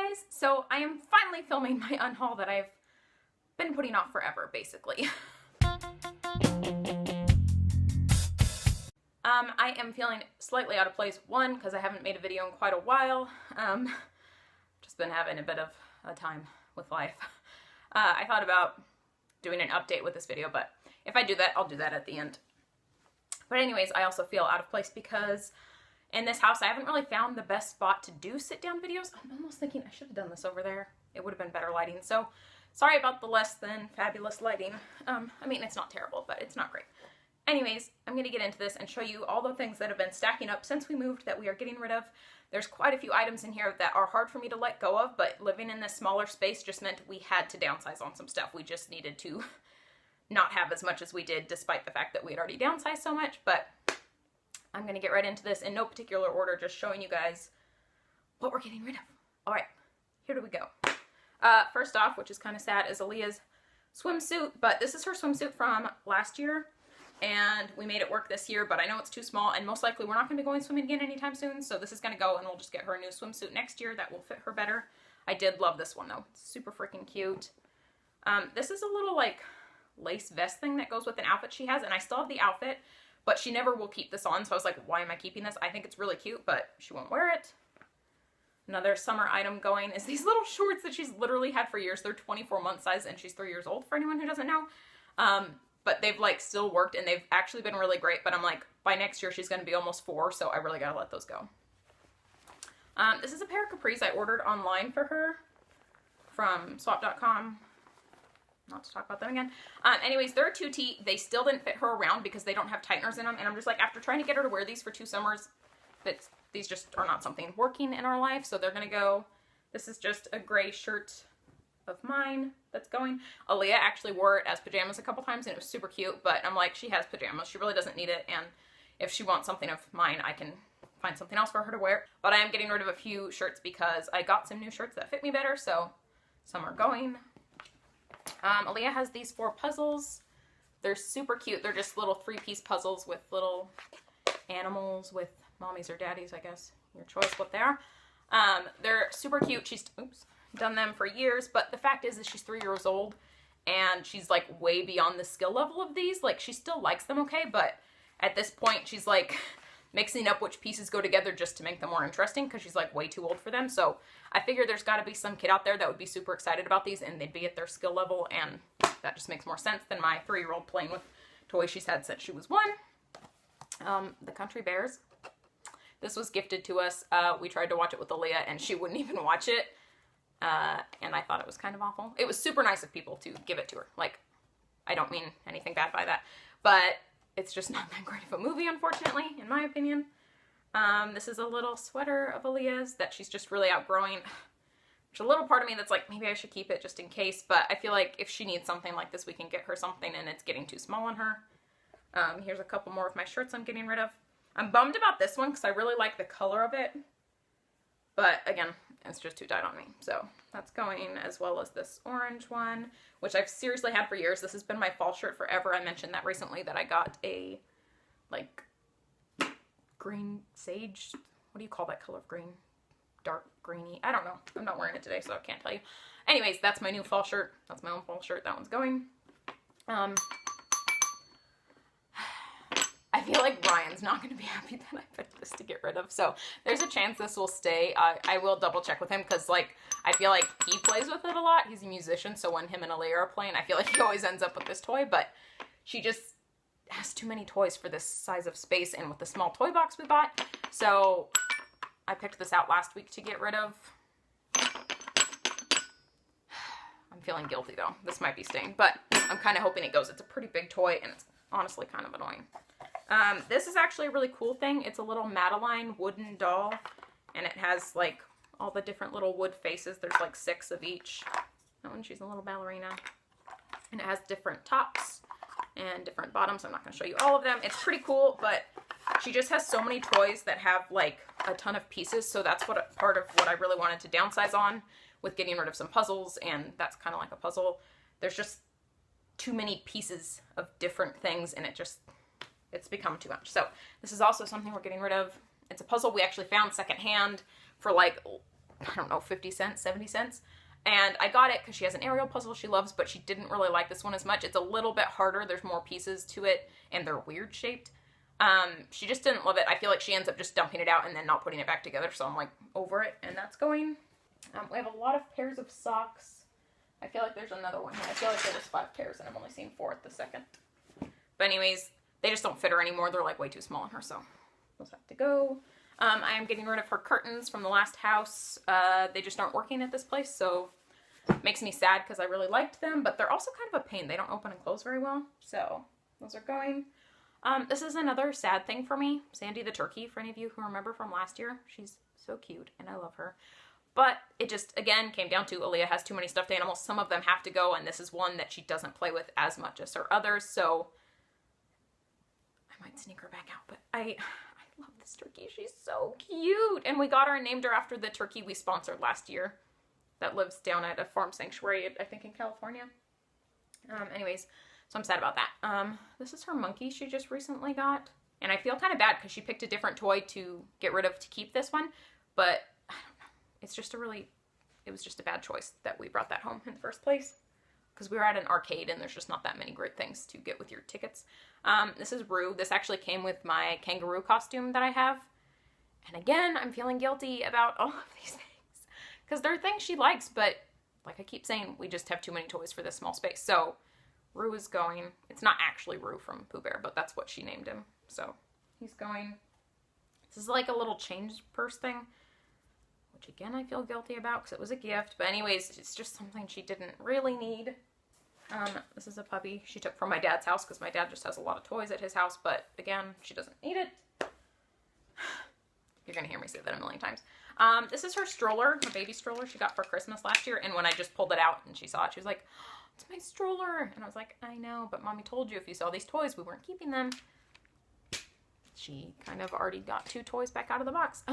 guys! So I am finally filming my unhaul that I've been putting off forever, basically. I am feeling slightly out of place. One, because I haven't made a video in quite a while. Just been having a bit of a time with life. I thought about doing an update with this video, but if I do that, I'll do that at the end. But anyways, I also feel out of place because in this house, I haven't really found the best spot to do sit-down videos. I'm almost thinking I should have done this over there. It would have been better lighting. So sorry about the less than fabulous lighting. I mean, it's not terrible, but it's not great. Anyways, I'm going to get into this and show you all the things that have been stacking up since we moved that we are getting rid of. There's quite a few items in here that are hard for me to let go of, but living in this smaller space just meant we had to downsize on some stuff. We just needed to not have as much as we did, despite the fact that we had already downsized so much. But I'm going to get right into this in no particular order, just showing you guys what we're getting rid of. All right, here do we go. First off, which is kind of sad, is Eleah's swimsuit, but this is her swimsuit from last year. And we made it work this year, but I know it's too small, and most likely we're not going to be going swimming again anytime soon, so this is going to go, and we'll just get her a new swimsuit next year that will fit her better. I did love this one, though. It's super freaking cute. This is a little, like, lace vest thing that goes with an outfit she has, and I still have the outfit, but she never will keep this on, so I was like, why am I keeping this? I think it's really cute, but she won't wear it. Another summer item going is these little shorts that she's literally had for years. They're 24-month size, and she's 3 years old, for anyone who doesn't know. But they've, like, still worked, and they've actually been really great. But I'm like, by next year, she's going to be almost 4, so I really got to let those go. This is a pair of capris I ordered online for her from swap.com. Not to talk about them again. Anyways, they're a 2T. They still didn't fit her around because they don't have tighteners in them. And I'm just like, after trying to get her to wear these for 2 summers, these just are not something working in our life. So they're going to go. This is just a gray shirt of mine that's going. Eleah actually wore it as pajamas a couple times and it was super cute, but I'm like, she has pajamas. She really doesn't need it, and if she wants something of mine, I can find something else for her to wear. But I am getting rid of a few shirts because I got some new shirts that fit me better, so some are going. Eleah has these 4 puzzles. They're super cute. They're just little 3-piece puzzles with little animals with mommies or daddies, I guess. Your choice what they are. They're super cute. She's done them for years, but the fact is she's 3 years old and she's like way beyond the skill level of these. Like, she still likes them okay, but at this point she's like mixing up which pieces go together just to make them more interesting because she's like way too old for them. So I figure there's got to be some kid out there that would be super excited about these and they'd be at their skill level, and that just makes more sense than my 3-year-old playing with toys she's had since she was 1. The Country Bears. This was gifted to us. We tried to watch it with Eleah and she wouldn't even watch it. And I thought it was kind of awful. It was super nice of people to give it to her. Like, I don't mean anything bad by that, but it's just not that great of a movie, unfortunately, in my opinion. This is a little sweater of Eleah's that she's just really outgrowing. There's a little part of me that's like, maybe I should keep it just in case, but I feel like if she needs something like this, we can get her something, and it's getting too small on her. Here's a couple more of my shirts I'm getting rid of. I'm bummed about this one because I really like the color of it, but again, it's just too tight on me. So that's going, as well as this orange one, which I've seriously had for years. This has been my fall shirt forever. I mentioned that recently that I got a, like, green sage. What do you call that color of green? Dark greeny. I don't know. I'm not wearing it today, so I can't tell you. Anyways, that's my new fall shirt. That's my own fall shirt. That one's going. I feel like Ryan's not going to be happy that I picked this to get rid of, so there's a chance this will stay. I will double check with him because, like, I feel like he plays with it a lot. He's a musician, so when him and Eleah are playing, I feel like he always ends up with this toy, but she just has too many toys for this size of space and with the small toy box we bought, so I picked this out last week to get rid of. I'm feeling guilty, though. This might be staying, but I'm kind of hoping it goes. It's a pretty big toy, and it's honestly kind of annoying. This is actually a really cool thing. It's a little Madeline wooden doll, and it has, like, all the different little wood faces. There's, like, 6 of each. That one, she's a little ballerina. And it has different tops and different bottoms. I'm not going to show you all of them. It's pretty cool, but she just has so many toys that have, like, a ton of pieces, so that's what part of what I really wanted to downsize on with getting rid of some puzzles, and that's kind of like a puzzle. There's just too many pieces of different things, and it's become too much. So this is also something we're getting rid of. It's a puzzle we actually found secondhand for like I don't know, 50 cents, 70 cents. And I got it because she has an aerial puzzle she loves, but she didn't really like this one as much. It's a little bit harder. There's more pieces to it, and they're weird shaped. She just didn't love it. I feel like she ends up just dumping it out and then not putting it back together, so I'm like over it, and that's going. We have a lot of pairs of socks. I feel like there's another one here. I feel like there was 5 pairs, and I'm only seeing 4 at the second. But anyways, they just don't fit her anymore. They're like way too small on her, so those have to go. I am getting rid of her curtains from the last house. They just aren't working at this place, so it makes me sad because I really liked them, but they're also kind of a pain. They don't open and close very well, so those are going. This is another sad thing for me. Sandy the turkey, for any of you who remember from last year. She's so cute, and I love her. But it just, again, came down to Eleah has too many stuffed animals. Some of them have to go, and this is one that she doesn't play with as much as her others, so I might sneak her back out, but I love this turkey. She's so cute. And we got her and named her after the turkey we sponsored last year that lives down at a farm sanctuary, I think in California. Anyways, so I'm sad about that. This is her monkey she just recently got. And I feel kind of bad because she picked a different toy to get rid of to keep this one. But I don't know. It's just it was just a bad choice that we brought that home in the first place. Because we were at an arcade and there's just not that many great things to get with your tickets. This is Rue. This actually came with my kangaroo costume that I have. And again, I'm feeling guilty about all of these things. Because they're things she likes, but like I keep saying, we just have too many toys for this small space. So Rue is going. It's not actually Rue from Pooh Bear, but that's what she named him. So he's going. This is like a little change purse thing. Which again, I feel guilty about because it was a gift. But anyways, it's just something she didn't really need. This is a puppy she took from my dad's house because my dad just has a lot of toys at his house, but again, she doesn't need it. You're gonna hear me say that a million times. This is her stroller, her baby stroller she got for Christmas last year, and when I just pulled it out and she saw it, she was like, oh, it's my stroller. And I was like, I know, but mommy told you if you saw these toys, we weren't keeping them. She kind of already got 2 toys back out of the box.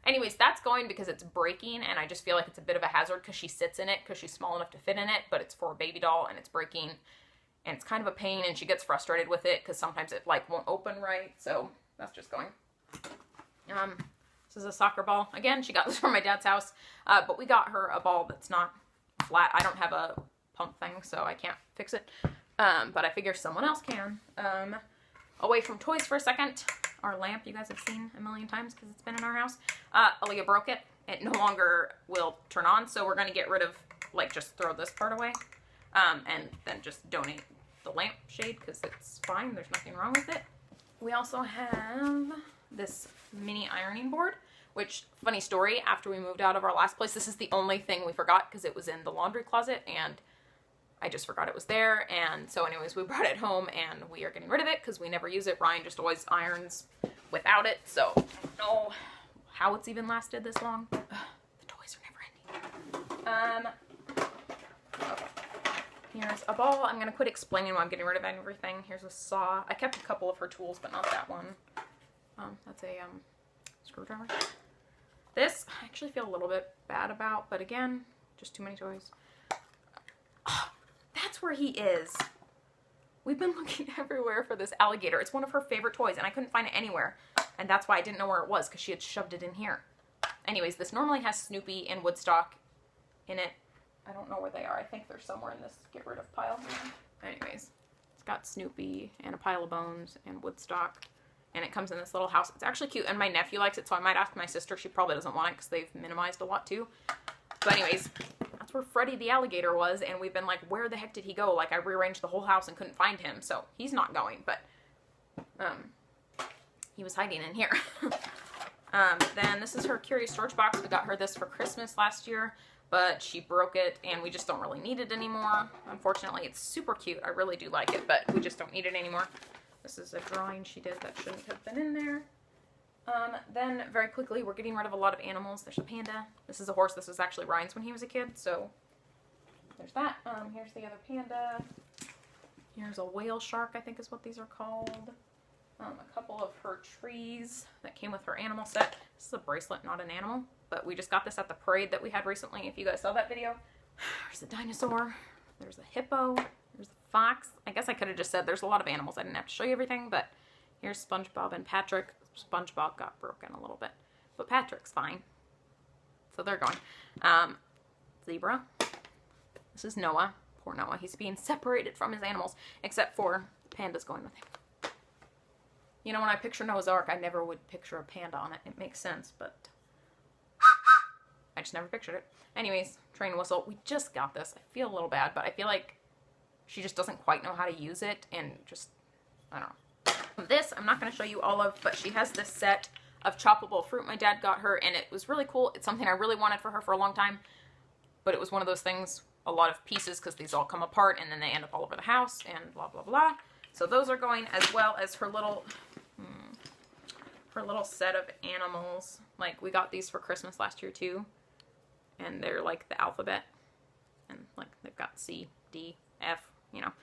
Anyways, that's going because it's breaking, and I just feel like it's a bit of a hazard because she sits in it because she's small enough to fit in it, but it's for a baby doll, and it's breaking, and it's kind of a pain, and she gets frustrated with it because sometimes it, like, won't open right, so that's just going. This is a soccer ball. Again, she got this from my dad's house, but we got her a ball that's not flat. I don't have a pump thing, so I can't fix it, but I figure someone else can. Away from toys for a second. Our lamp you guys have seen a million times because it's been in our house. Eleah broke it. It no longer will turn on, so we're going to get rid of, like, just throw this part away. And then just donate the lamp shade because it's fine. There's nothing wrong with it. We also have this mini ironing board, which, funny story, after we moved out of our last place, this is the only thing we forgot because it was in the laundry closet, and I just forgot it was there, and so anyways, we brought it home, and we are getting rid of it, because we never use it. Ryan just always irons without it, so I don't know how it's even lasted this long. Ugh, the toys are never ending. Okay. Here's a ball. I'm going to quit explaining why I'm getting rid of everything. Here's a saw. I kept a couple of her tools, but not that one. That's a screwdriver. This, I actually feel a little bit bad about, but again, just too many toys. That's where he is. We've been looking everywhere for this alligator. It's one of her favorite toys, and I couldn't find it anywhere. And that's why I didn't know where it was, because she had shoved it in here. Anyways, this normally has Snoopy and Woodstock in it. I don't know where they are. I think they're somewhere in this get rid of pile. Anyways, it's got Snoopy and a pile of bones and Woodstock. And it comes in this little house. It's actually cute, and my nephew likes it, so I might ask my sister. She probably doesn't want it, because they've minimized a lot, too. But anyways, that's where Freddy the alligator was, and we've been like, where the heck did he go? Like, I rearranged the whole house and couldn't find him, so he's not going, but he was hiding in here. Then this is her curious storage box. We got her this for Christmas last year, but she broke it, and we just don't really need it anymore. Unfortunately, it's super cute. I really do like it, but we just don't need it anymore. This is a drawing she did that shouldn't have been in there. Then, very quickly, we're getting rid of a lot of animals. There's a panda. This is a horse. This was actually Ryan's when he was a kid, so there's that. Here's the other panda. Here's a whale shark, I think is what these are called. A couple of her trees that came with her animal set. This is a bracelet, not an animal, but we just got this at the parade that we had recently, if you guys saw that video. There's a dinosaur. There's a hippo. There's a fox. I guess I could have just said there's a lot of animals. I didn't have to show you everything, but here's SpongeBob and Patrick. SpongeBob got broken a little bit, but Patrick's fine. So they're going. Zebra. This is Noah. Poor Noah. He's being separated from his animals, except for panda's going with him. You know, when I picture Noah's Ark, I never would picture a panda on it. It makes sense, but I just never pictured it. Anyways, train whistle. We just got this. I feel a little bad, but I feel like she just doesn't quite know how to use it, and just, I don't know. This, I'm not going to show you all of, but she has this set of choppable fruit my dad got her, and it was really cool. It's something I really wanted for her for a long time, but it was one of those things, a lot of pieces, because these all come apart, and then they end up all over the house, and blah, blah, blah. So those are going, as well as her little set of animals. Like, we got these for Christmas last year, too, and they're, like, the alphabet, and, like, they've got C, D, F, you know.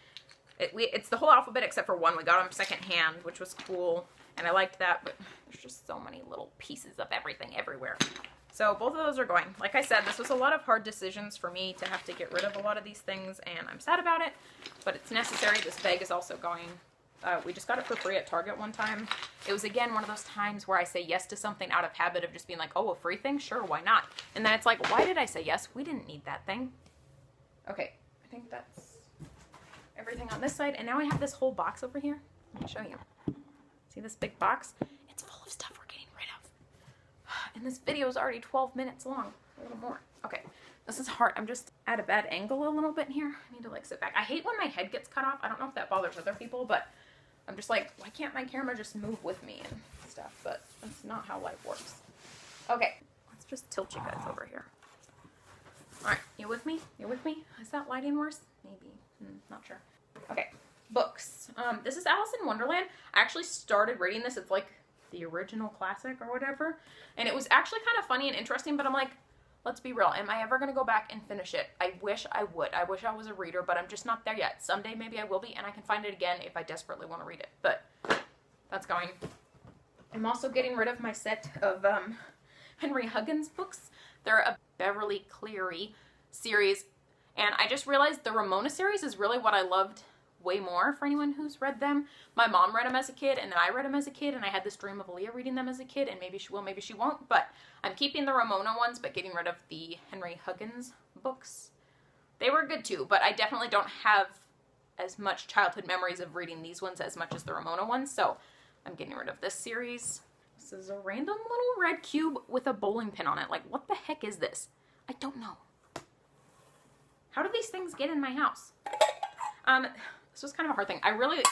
It's the whole alphabet except for one. We got them secondhand, which was cool, and I liked that, but there's just so many little pieces of everything everywhere. So both of those are going. Like I said, this was a lot of hard decisions for me to have to get rid of a lot of these things, and I'm sad about it, but it's necessary. This bag is also going. We just got it for free at Target one time. It was, again, one of those times where I say yes to something out of habit of just being like, oh, a free thing? Sure, why not? And then it's like, why did I say yes? We didn't need that thing. Okay, I think that's everything on this side. And now I have this whole box over here. Let me show you. See this big box? It's full of stuff we're getting rid of. And this video is already 12 minutes long. A little more. Okay, this is hard. I'm just at a bad angle a little bit here. I need to, like, sit back. I hate when my head gets cut off. I don't know if that bothers other people, but I'm just like, why can't my camera just move with me and stuff? But that's not how life works. Okay, let's just tilt you guys over here. All right, you with me? You with me? Is that lighting worse? Maybe. Not sure. Okay, books. This is Alice in Wonderland. I actually started reading this. It's like the original classic or whatever. And it was actually kind of funny and interesting, but I'm like, let's be real. Am I ever going to go back and finish it? I wish I would. I wish I was a reader, but I'm just not there yet. Someday maybe I will be, and I can find it again if I desperately want to read it. But that's going. I'm also getting rid of my set of Henry Huggins books. They're a Beverly Cleary series, and I just realized the Ramona series is really what I loved way more for anyone who's read them. My mom read them as a kid, and then I read them as a kid, and I had this dream of Eleah reading them as a kid, and maybe she will, maybe she won't, but I'm keeping the Ramona ones, but getting rid of the Henry Huggins books. They were good too, but I definitely don't have as much childhood memories of reading these ones as much as the Ramona ones, so I'm getting rid of this series. This is a random little red cube with a bowling pin on it. Like, what the heck is this? I don't know. How do these things get in my house? This was kind of a hard thing. I really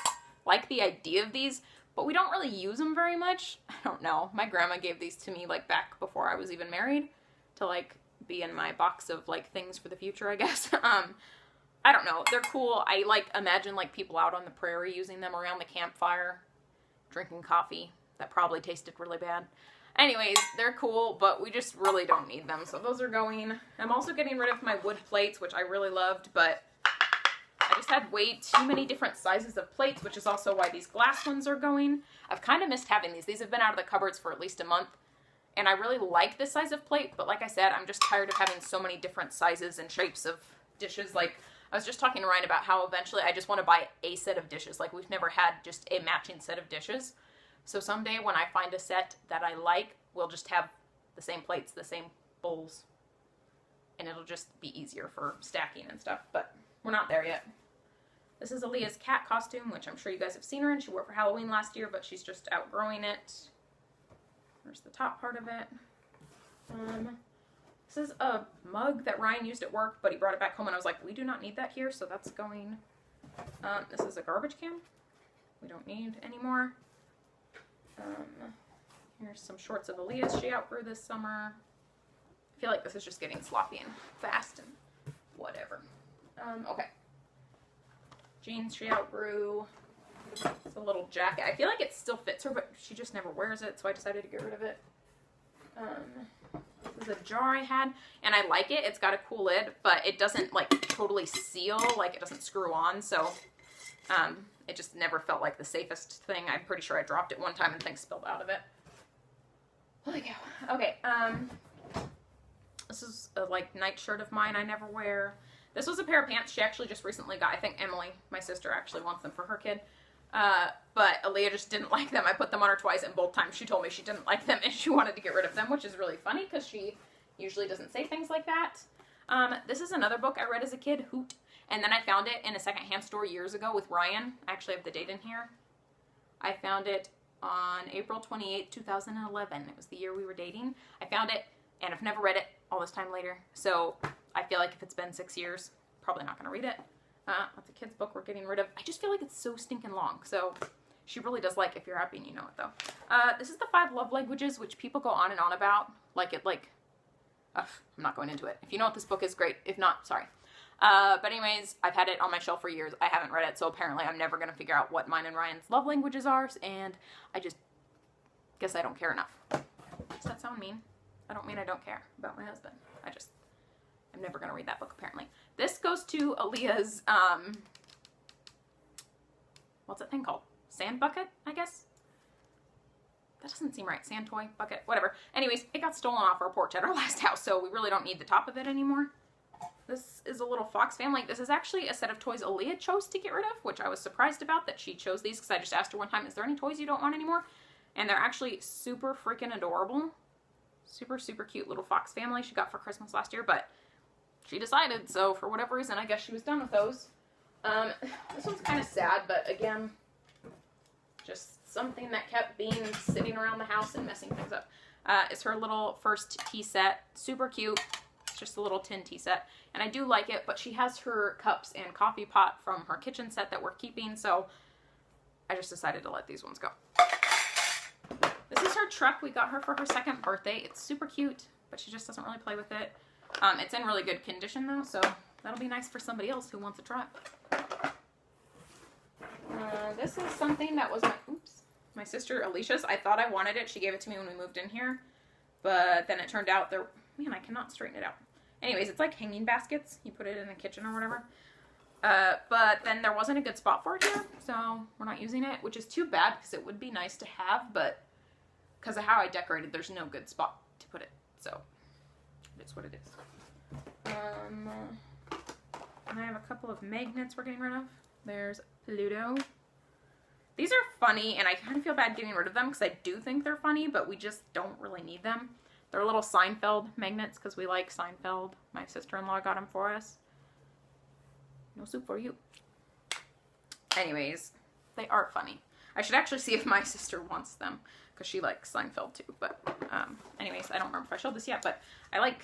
like the idea of these, but we don't really use them very much. I don't know. My grandma gave these to me, like, back before I was even married to, like, be in my box of, like, things for the future, I guess. I don't know. They're cool. I, like, imagine, like, people out on the prairie using them around the campfire, drinking coffee. That probably tasted really bad. Anyways, they're cool, but we just really don't need them, so those are going. I'm also getting rid of my wood plates, which I really loved, but I just had way too many different sizes of plates, which is also why these glass ones are going. I've kind of missed having these. These have been out of the cupboards for at least a month, and I really like this size of plate, but like I said, I'm just tired of having so many different sizes and shapes of dishes. Like, I was just talking to Ryan about how eventually I just want to buy a set of dishes. Like, we've never had just a matching set of dishes. So someday when I find a set that I like, we'll just have the same plates, the same bowls, and it'll just be easier for stacking and stuff, but we're not there yet. This is Eleah's cat costume, which I'm sure you guys have seen her in. She wore it for Halloween last year, but she's just outgrowing it. There's the top part of it. This is a mug that Ryan used at work, but he brought it back home, and I was like, we do not need that here, so that's going. This is a garbage can. We don't need anymore. Here's some shorts of Eleah's she outgrew this summer. I feel like this is just getting sloppy and fast and whatever. Okay. Jeans she outgrew. It's a little jacket. I feel like it still fits her, but she just never wears it, so I decided to get rid of it. This is a jar I had, and I like it. It's got a cool lid, but it doesn't, like, totally seal. Like, it doesn't screw on, so it just never felt like the safest thing. I'm pretty sure I dropped it one time and things spilled out of it. Holy cow. Okay, this is a, like, night shirt of mine I never wear. This was a pair of pants she actually just recently got. I think Emily, my sister, actually wants them for her kid. But Eleah just didn't like them. I put them on her twice, and both times she told me she didn't like them and she wanted to get rid of them, which is really funny because she usually doesn't say things like that. This is another book I read as a kid, Hoot. And then I found it in a secondhand store years ago with Ryan. I actually have the date in here. I found it on April 28th, 2011. It was the year we were dating. I found it, and I've never read it all this time later. So I feel like if it's been 6 years, probably not going to read it. That's a kid's book we're getting rid of. I just feel like it's so stinking long. So she really does like If You're Happy and You Know It, though. This is the 5 love languages, which people go on and on about. I'm not going into it. If you know what this book is, great. If not, sorry. But anyways, I've had it on my shelf for years. I haven't read it, so apparently I'm never going to figure out what mine and Ryan's love languages are, and I just guess I don't care enough. Does that sound mean? I don't mean I don't care about my husband. I'm never going to read that book, apparently. This goes to Eleah's, what's that thing called? Sand bucket, I guess? That doesn't seem right. Sand toy, bucket, whatever. Anyways, it got stolen off our porch at our last house, so we really don't need the top of it anymore. This is a little fox family. This is actually a set of toys Eleah chose to get rid of, which I was surprised about that she chose these, because I just asked her one time, is there any toys you don't want anymore? And they're actually super freaking adorable. Super, super cute little fox family she got for Christmas last year, but she decided, so for whatever reason, I guess she was done with those. This one's kind of sad, but again, just something that kept being sitting around the house and messing things up. It's her little first tea set. Super cute. It's just a little tin tea set. And I do like it, but she has her cups and coffee pot from her kitchen set that we're keeping, so I just decided to let these ones go. This is her truck we got her for her 2nd birthday. It's super cute, but she just doesn't really play with it. It's in really good condition though, so that'll be nice for somebody else who wants a truck. This is something that was my sister Alicia's. I thought I wanted it. She gave it to me when we moved in here, but then it turned out man, I cannot straighten it out. Anyways, it's like hanging baskets. You put it in the kitchen or whatever. But then there wasn't a good spot for it here, so we're not using it, which is too bad because it would be nice to have, but because of how I decorated, there's no good spot to put it, so it's what it is. And I have a couple of magnets we're getting rid of. There's Pluto. These are funny, and I kind of feel bad getting rid of them because I do think they're funny, but we just don't really need them. They're little Seinfeld magnets because we like Seinfeld. My sister-in-law got them for us. No soup for you. Anyways, they are funny. I should actually see if my sister wants them because she likes Seinfeld too. But anyways, I don't remember if I showed this yet, but I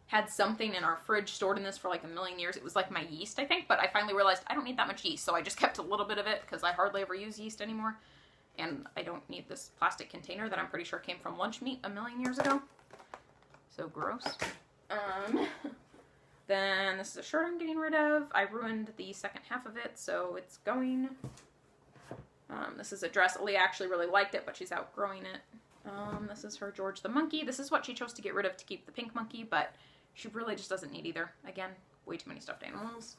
had something in our fridge stored in this for like a million years. It was like my yeast, I think, but I finally realized I don't need that much yeast, so I just kept a little bit of it because I hardly ever use yeast anymore. And I don't need this plastic container that I'm pretty sure came from lunch meat a million years ago. So gross. Then this is a shirt I'm getting rid of. I ruined the second half of it, so it's going. This is a dress. Eleah actually really liked it, but she's outgrowing it. This is her George the monkey. This is what she chose to get rid of to keep the pink monkey, but she really just doesn't need either. Again, way too many stuffed animals.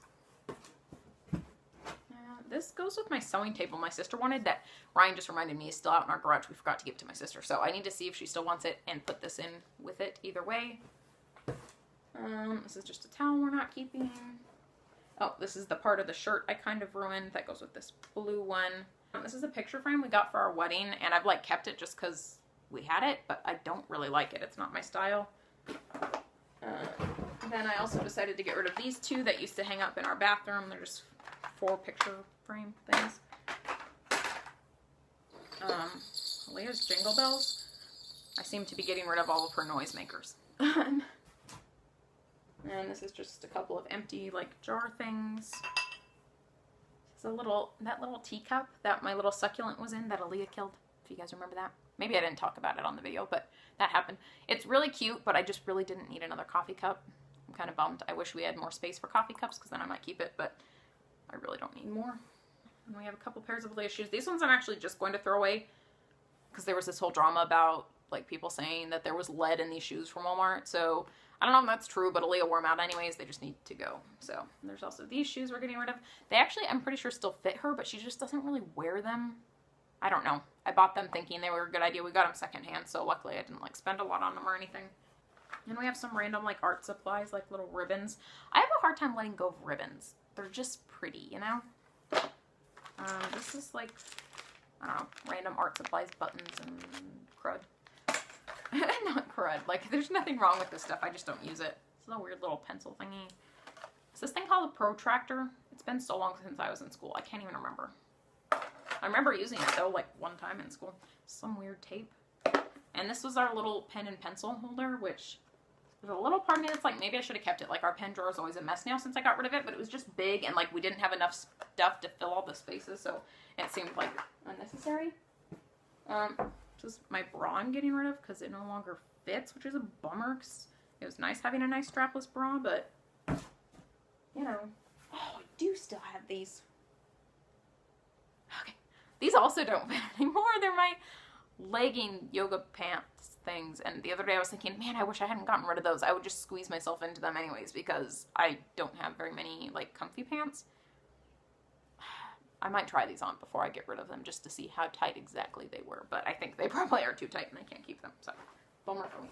This goes with my sewing table my sister wanted that Ryan just reminded me is still out in our garage. We forgot to give it to my sister, so I need to see if she still wants it and put this in with it either way. This is just a towel we're not keeping. Oh, this is the part of the shirt I kind of ruined that goes with this blue one. This is a picture frame we got for our wedding, and I've kept it just because we had it, but I don't really like it. It's not my style. Then I also decided to get rid of these two that used to hang up in our bathroom. They're just 4 picture frame things. Leah's Jingle Bells. I seem to be getting rid of all of her noisemakers. And this is just a couple of empty jar things. This is that little teacup that my little succulent was in that Eleah killed, if you guys remember that. Maybe I didn't talk about it on the video, but that happened. It's really cute, but I just really didn't need another coffee cup. I'm kind of bummed. I wish we had more space for coffee cups because then I might keep it, but I really don't need more. And we have a couple pairs of Eleah shoes. These ones I'm actually just going to throw away because there was this whole drama about people saying that there was lead in these shoes from Walmart. So I don't know if that's true, but Eleah wore them out anyways. They just need to go. So there's also these shoes we're getting rid of. They actually, I'm pretty sure, still fit her, but she just doesn't really wear them. I don't know. I bought them thinking they were a good idea. We got them secondhand, so luckily I didn't spend a lot on them or anything. And we have some random art supplies, little ribbons. I have a hard time letting go of ribbons. They're just pretty, you know? This is I don't know, random art supplies, buttons, and crud. Not crud. Like, there's nothing wrong with this stuff. I just don't use it. It's a weird little pencil thingy. Is this thing called a protractor? It's been so long since I was in school. I can't even remember. I remember using it, though, like, one time in school. Some weird tape. And this was our little pen and pencil holder, which there's a little part of me that's like, maybe I should have kept it. Like, our pen drawer is always a mess now since I got rid of it, but it was just big, and, like, we didn't have enough stuff to fill all the spaces, so it seemed, like, unnecessary. This is my bra I'm getting rid of because it no longer fits, which is a bummer, because it was nice having a nice strapless bra, but, you know. Oh, I do still have these. Okay. These also don't fit anymore. They're my legging yoga pants things, and the other day I was thinking, man, I wish I hadn't gotten rid of those. I would just squeeze myself into them anyways because I don't have very many, like, comfy pants. I might try these on before I get rid of them just to see how tight exactly they were, but I think they probably are too tight and I can't keep them, so bummer for me.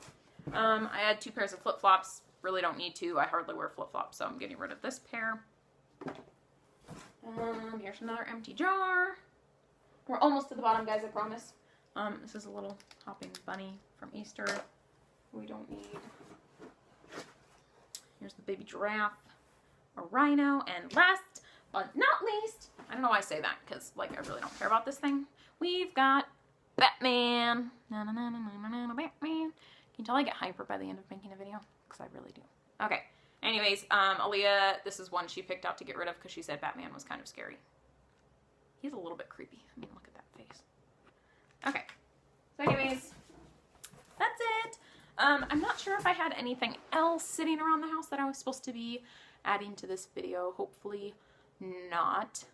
I had 2 pairs of flip-flops. Really don't need to. I hardly wear flip-flops, so I'm getting rid of this pair. Here's another empty jar. We're almost to the bottom, guys, I promise. This is a little hopping bunny from Easter. We don't need. Here's the baby giraffe, a rhino, and last but not least, I don't know why I say that, because, like, I really don't care about this thing. We've got Batman. Batman. Can you tell I get hyper by the end of making a video? Because I really do. Okay. Anyways, Eleah, this is one she picked out to get rid of because she said Batman was kind of scary. He's a little bit creepy. I mean, look at that face. Okay. So anyways, that's it. I'm not sure if I had anything else sitting around the house that I was supposed to be adding to this video. Hopefully not.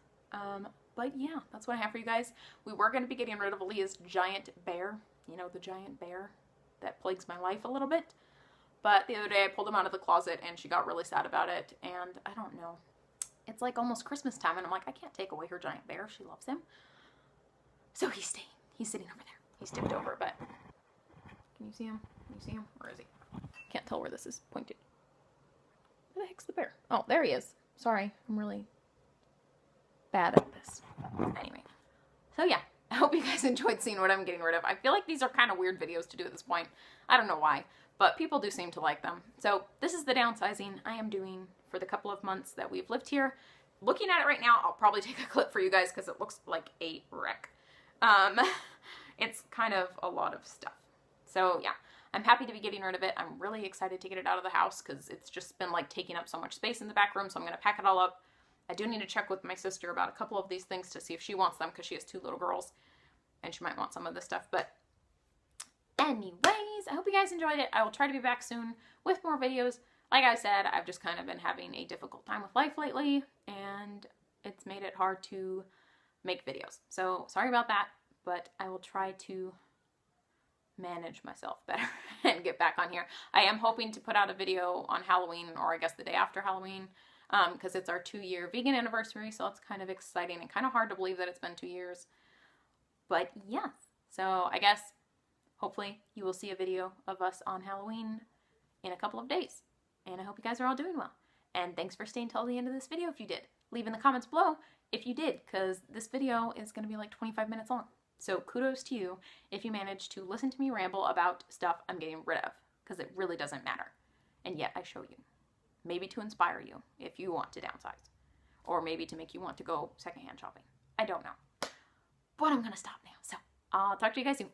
But yeah, that's what I have for you guys. We were going to be getting rid of Eleah's giant bear. You know, the giant bear that plagues my life a little bit. But the other day I pulled him out of the closet and she got really sad about it. And I don't know. It's like almost Christmas time and I'm like, I can't take away her giant bear. She loves him. So he's staying. He's sitting over there. He's tipped over, but can you see him? Can you see him? Where is he? Can't tell where this is pointed. Where the heck's the bear? Oh, there he is. Sorry. I'm really bad at this. Anyway. So yeah. I hope you guys enjoyed seeing what I'm getting rid of. I feel like these are kind of weird videos to do at this point. I don't know why, but people do seem to like them. So this is the downsizing I am doing for the couple of months that we've lived here. Looking at it right now, I'll probably take a clip for you guys because it looks like a wreck. It's kind of a lot of stuff. So yeah, I'm happy to be getting rid of it. I'm really excited to get it out of the house because it's just been like taking up so much space in the back room. So I'm going to pack it all up. I do need to check with my sister about a couple of these things to see if she wants them because she has 2 little girls and she might want some of this stuff. But anyways, I hope you guys enjoyed it. I will try to be back soon with more videos. Like I said, I've just kind of been having a difficult time with life lately and it's made it hard to make videos. So sorry about that, but I will try to manage myself better and get back on here. I am hoping to put out a video on Halloween, or I guess the day after Halloween, because it's our 2-year vegan anniversary, so it's kind of exciting and kind of hard to believe that it's been 2 years. But yeah, so I guess hopefully you will see a video of us on Halloween in a couple of days. And I hope you guys are all doing well. And thanks for staying till the end of this video if you did. Leave in the comments below if you did, because this video is going to be like 25 minutes long. So kudos to you if you managed to listen to me ramble about stuff I'm getting rid of, because it really doesn't matter. And yet I show you. Maybe to inspire you if you want to downsize. Or maybe to make you want to go secondhand shopping. I don't know. But I'm going to stop now. So I'll talk to you guys soon.